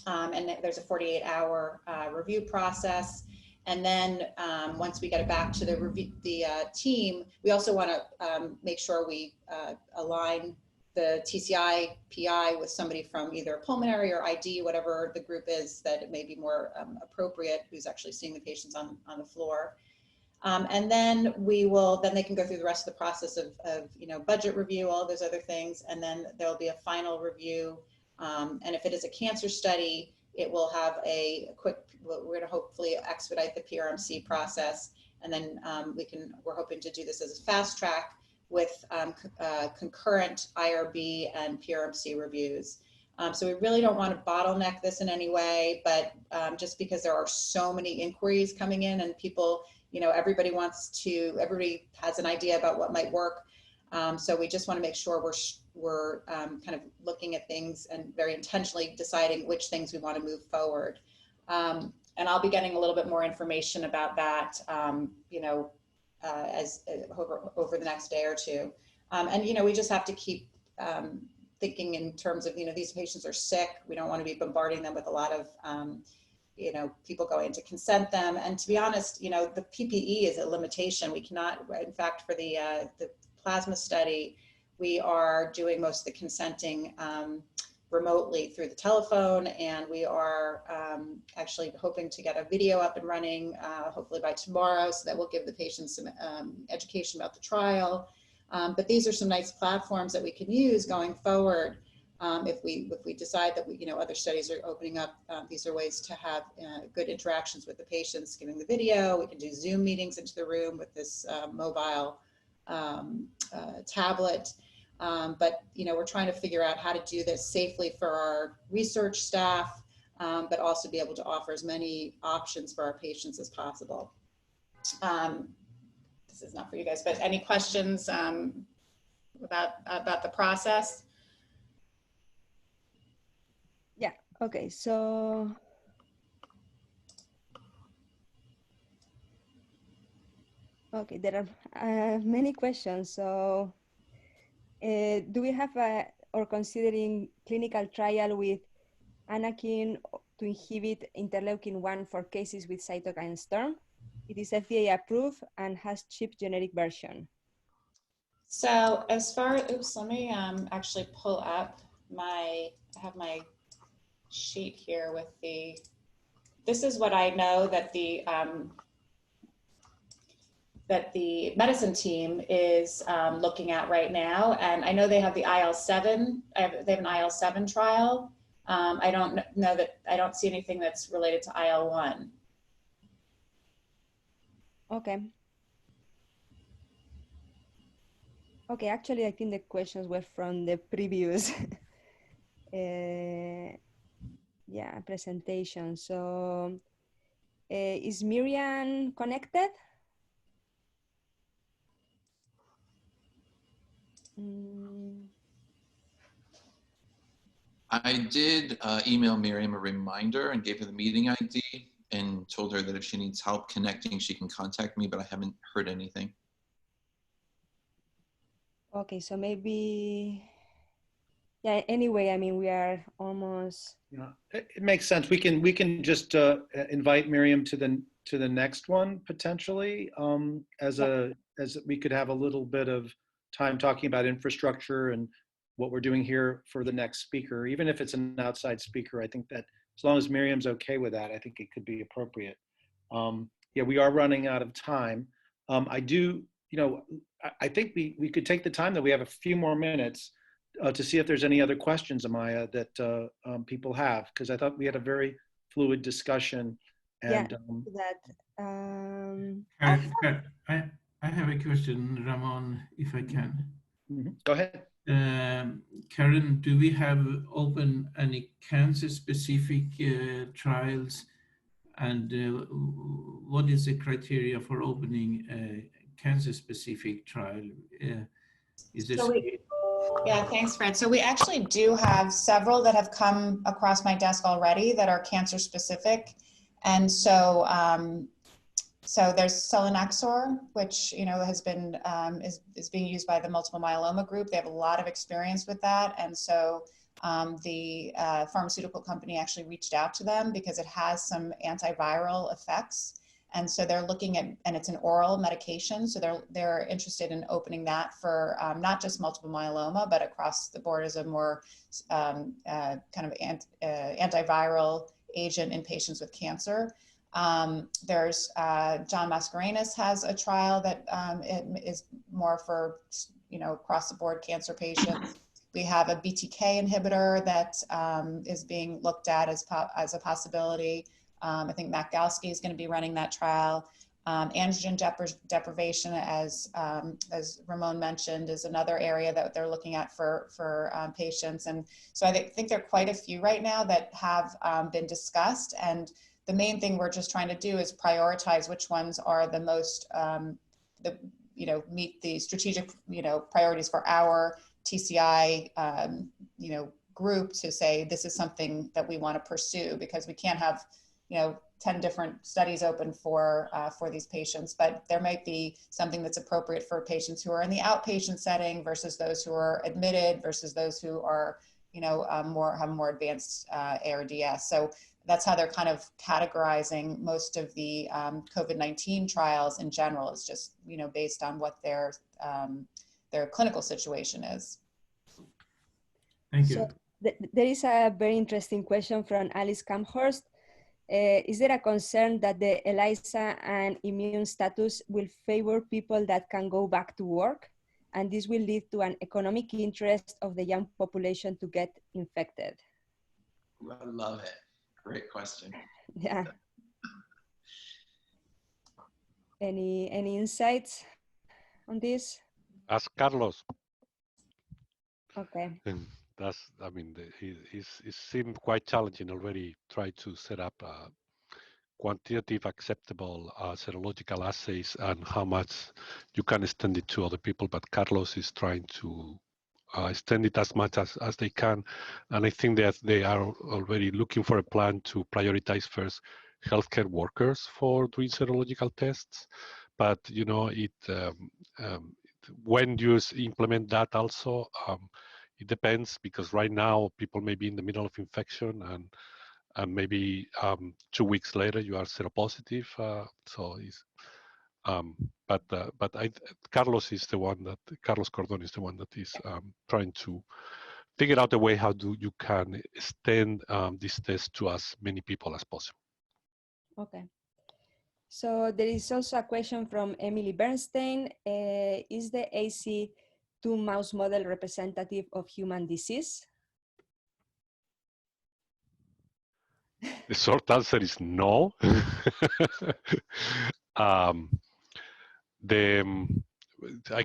And there's a 48-hour review process. And then once we get it back to the team, we also want to make sure we align the TCI PI with somebody from either pulmonary or ID, whatever the group is that it may be more appropriate, who's actually seeing the patients on the floor. And then then they can go through the rest of the process of budget review, all those other things. And then there'll be a final review. And if it is a cancer study, it will have a quick, we're going to hopefully expedite the PRMC process. And then we're hoping to do this as a fast track with concurrent IRB and PRMC reviews. So we really don't want to bottleneck this in any way, but just because there are so many inquiries coming in and people, everybody has an idea about what might work. So we just want to make sure we're kind of looking at things and very intentionally deciding which things we want to move forward. And I'll be getting a little bit more information about that, as over the next day or two. And, we just have to keep thinking in terms of, these patients are sick. We don't want to be bombarding them with a lot of, people going to consent them. And to be honest, the PPE is a limitation. We cannot, in fact, for the plasma study, we are doing most of the consenting remotely through the telephone, and we are actually hoping to get a video up and running hopefully by tomorrow, so that will give the patients some education about the trial. But these are some nice platforms that we can use going forward. If we decide that other studies are opening up, these are ways to have good interactions with the patients, giving the video. We can do Zoom meetings into the room with this mobile tablet. But we're trying to figure out how to do this safely for our research staff, but also be able to offer as many options for our patients as possible. This is not for you guys, but any questions about the process? Yeah, okay, so okay, there are many questions. So do we have or considering clinical trial with anakin to inhibit interleukin-1 for cases with cytokine storm? It is FDA approved and has cheap generic version. So as far as, oops, let me actually pull up I have my sheet here with this is what I know that the medicine team is looking at right now. And I know they have the IL-7, they have an IL-7 trial. I don't know that, I don't see anything that's related to IL-1. Okay. Okay, actually, I think the questions were from the previous presentation. So is Miriam connected? I did email Miriam a reminder and gave her the meeting ID and told her that if she needs help connecting, she can contact me, but I haven't heard anything. Okay, so maybe, yeah, anyway, I mean, we are almost. Yeah, it makes sense. We can just invite Miriam to the next one potentially, as we could have a little bit of time talking about infrastructure and what we're doing here for the next speaker. Even if it's an outside speaker, I think that as long as Miriam's okay with that, I think it could be appropriate. Yeah, we are running out of time. I think we could take the time that we have a few more minutes to see if there's any other questions, Amaya, that people have, because I thought we had a very fluid discussion. And I have a question, Ramon, if I can. Mm-hmm. Go ahead. Karen, do we have open any cancer-specific trials? And what is the criteria for opening cancer-specific trial. Is this? So yeah, thanks, Fred. So we actually do have several that have come across my desk already that are cancer specific. And so, so there's selinexor, which has been is being used by the multiple myeloma group. They have a lot of experience with that, and so the pharmaceutical company actually reached out to them because it has some antiviral effects. And so they're looking at, and it's an oral medication, so they're interested in opening that for not just multiple myeloma, but across the board as a more kind of antiviral agent in patients with cancer. There's John Mascarenhas has a trial that it is more for across the board cancer patients. We have a BTK inhibitor that is being looked at as a possibility. I think Matt Galsky is going to be running that trial. Androgen deprivation, as Ramon mentioned, is another area that they're looking at for patients. And so I think there are quite a few right now that have been discussed. And the main thing we're just trying to do is prioritize which ones are the most, meet the strategic, priorities for our TCI, group to say this is something that we want to pursue, because we can't have 10 different studies open for these patients, but there might be something that's appropriate for patients who are in the outpatient setting versus those who are admitted versus those who are, have more advanced ARDS. So that's how they're kind of categorizing most of the COVID-19 trials in general. It's just, based on what their clinical situation is. Thank you. So there is a very interesting question from Alice Camhurst. Is there a concern that the ELISA and immune status will favor people that can go back to work, and this will lead to an economic interest of the young population to get infected? I love it. Great question. Yeah. Any insights on this? Ask Carlos. Okay. It seemed quite challenging already. Try to set up quantitative acceptable serological assays and how much you can extend it to other people. But Carlos is trying to extend it as much as they can. And I think that they are already looking for a plan to prioritize first healthcare workers for doing serological tests. But, when you implement that also, it depends, because right now people may be in the middle of infection and maybe 2 weeks later you are seropositive. Carlos is the one that Carlos Cordon is the one that is trying to figure out a way how you can extend this test to as many people as possible. Okay. So there is also a question from Emily Bernstein. Is the AC2 mouse model representative of human disease? The short answer is no. I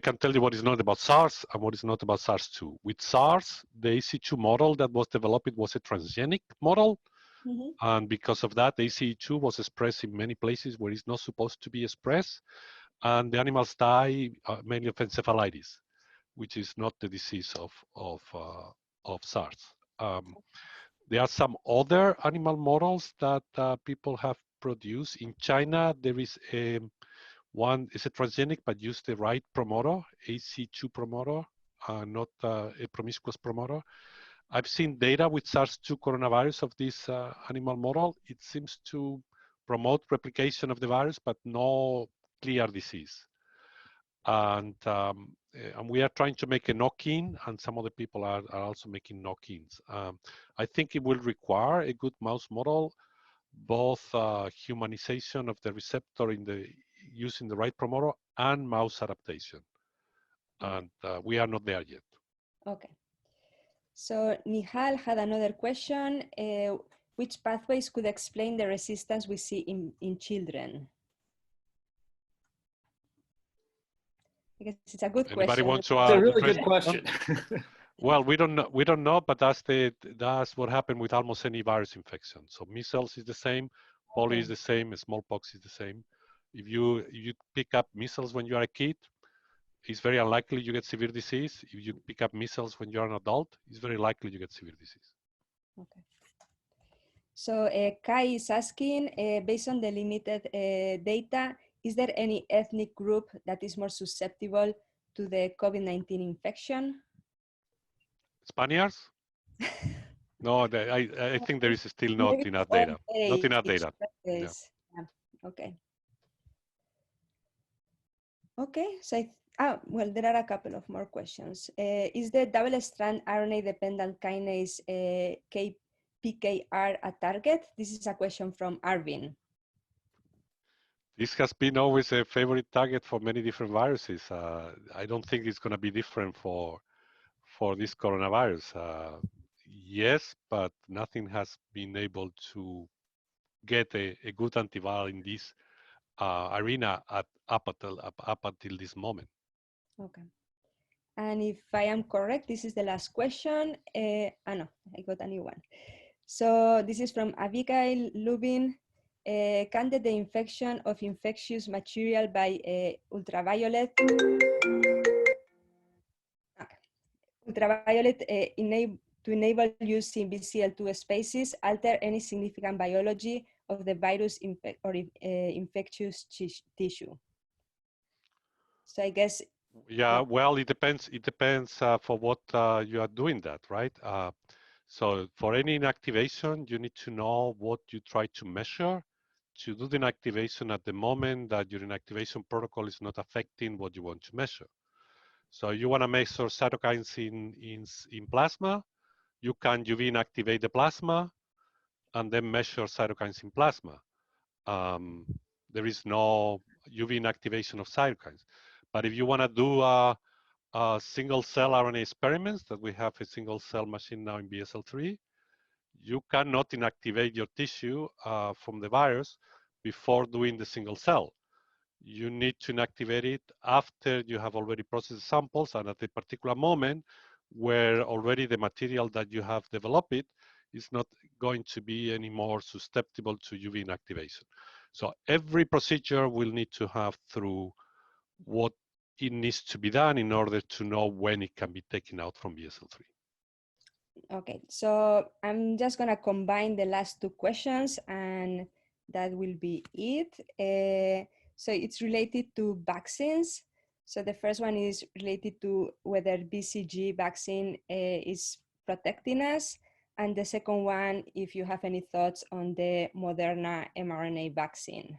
can tell you what is not about SARS and what is not about SARS-2. With SARS, the AC2 model that was developed was a transgenic model. Mm-hmm. And because of that, ACE2 was expressed in many places where it's not supposed to be expressed. And the animals die mainly of encephalitis, which is not the disease of SARS. There are some other animal models that people have produced. In China, there is one is a transgenic, but use the right promoter, AC2 promoter, not a promiscuous promoter. I've seen data with SARS-2 coronavirus of this animal model. It seems to promote replication of the virus, but no clear disease. And we are trying to make a knock-in, and some other people are also making knock-ins. I think it will require a good mouse model, both humanization of the receptor using the right promoter and mouse adaptation. And we are not there yet. Okay. So Nihal had another question. Which pathways could explain the resistance we see in children? I guess it's a good Anybody question. wants to It's a really good question. Well, we don't know, but that's what happened with almost any virus infection. So measles is the same, polio is the same, smallpox is the same. If you pick up measles when you are a kid, it's very unlikely you get severe disease. If you pick up measles when you're an adult, it's very likely you get severe disease. Okay. So Kai is asking, based on the limited data, is there any ethnic group that is more susceptible to the COVID-19 infection? Spaniards? No, I think there is still not Maybe enough on data. Not age, enough data. Yeah. yeah. Okay. Okay, so well, there are a couple of more questions. Is the double-strand RNA-dependent kinase PKR a target? This is a question from Arvin. This has been always a favorite target for many different viruses. I don't think it's going to be different for this coronavirus. Yes, but nothing has been able to get a good antiviral in this arena up until this moment. Okay. And if I am correct, this is the last question. No, I got a new one. So this is from Abigail Lubin. Can the infection of infectious material by ultraviolet to enable use in BCL2 spaces alter any significant biology of the virus infectious tissue? So I guess. Yeah, well, it depends. It depends for what you are doing that, right? So for any inactivation, you need to know what you try to measure to do the inactivation at the moment that your inactivation protocol is not affecting what you want to measure. So you want to measure cytokines in plasma, you can UV inactivate the plasma and then measure cytokines in plasma. There is no UV inactivation of cytokines. But if you want to do a single cell RNA experiments that we have a single cell machine now in BSL-3, you cannot inactivate your tissue from the virus before doing the single cell. You need to inactivate it after you have already processed samples and at a particular moment where already the material that you have developed is not going to be any more susceptible to UV inactivation. So every procedure will need to have through what it needs to be done in order to know when it can be taken out from BSL-3. Okay, so I'm just gonna combine the last two questions and that will be it. So it's related to vaccines. So the first one is related to whether BCG vaccine is protecting us. And the second one, if you have any thoughts on the Moderna mRNA vaccine.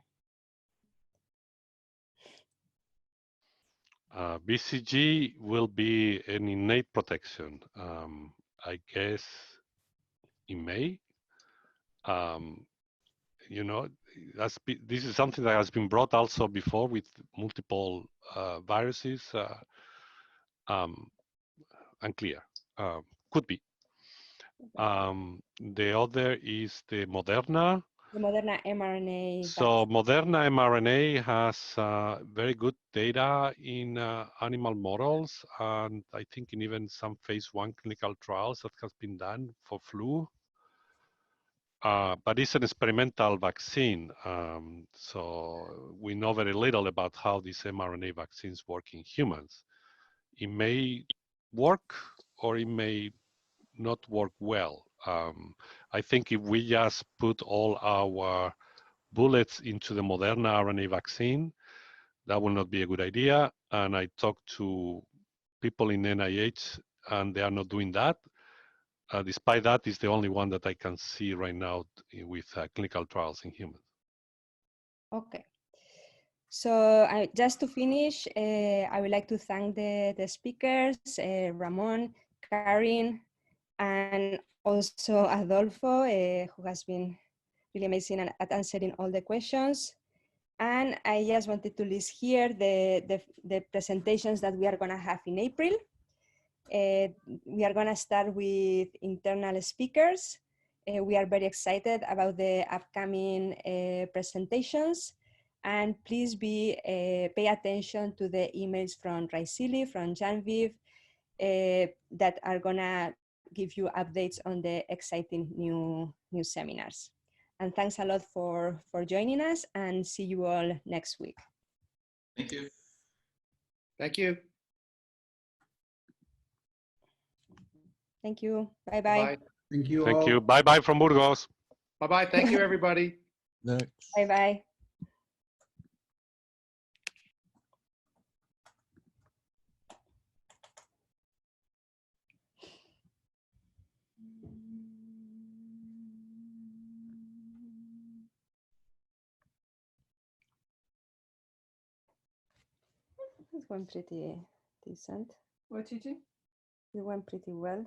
BCG will be an innate protection. I guess it may. You know, this is something that has been brought also before with multiple viruses. Unclear. Could be. The other is the Moderna. The Moderna mRNA So vaccine. Moderna mRNA has very good data in animal models, and I think in even some phase 1 clinical trials that has been done for flu. But it's an experimental vaccine, so we know very little about how these mRNA vaccines work in humans. It may work or it may not work well. I think if we just put all our bullets into the Moderna RNA vaccine, that will not be a good idea. And I talked to people in NIH and they are not doing that. Despite that, it's the only one that I can see right now with clinical trials in humans. Okay. So just to finish, I would like to thank the speakers, Ramon, Karin, and also Adolfo, who has been really amazing at answering all the questions. And I just wanted to list here the presentations that we are gonna have in April. We are gonna start with internal speakers. We are very excited about the upcoming presentations. And please pay attention to the emails from Raisili, from Janviv, that are gonna give you updates on the exciting new seminars. And thanks a lot for joining us, and see you all next week. Thank you. Thank you. Thank you. Bye-bye. Bye. Thank you Thank all. you. Bye bye from Burgos. Bye-bye. Thank you, everybody. Next. Bye-bye. It went pretty decent. What, Gigi? It went pretty well.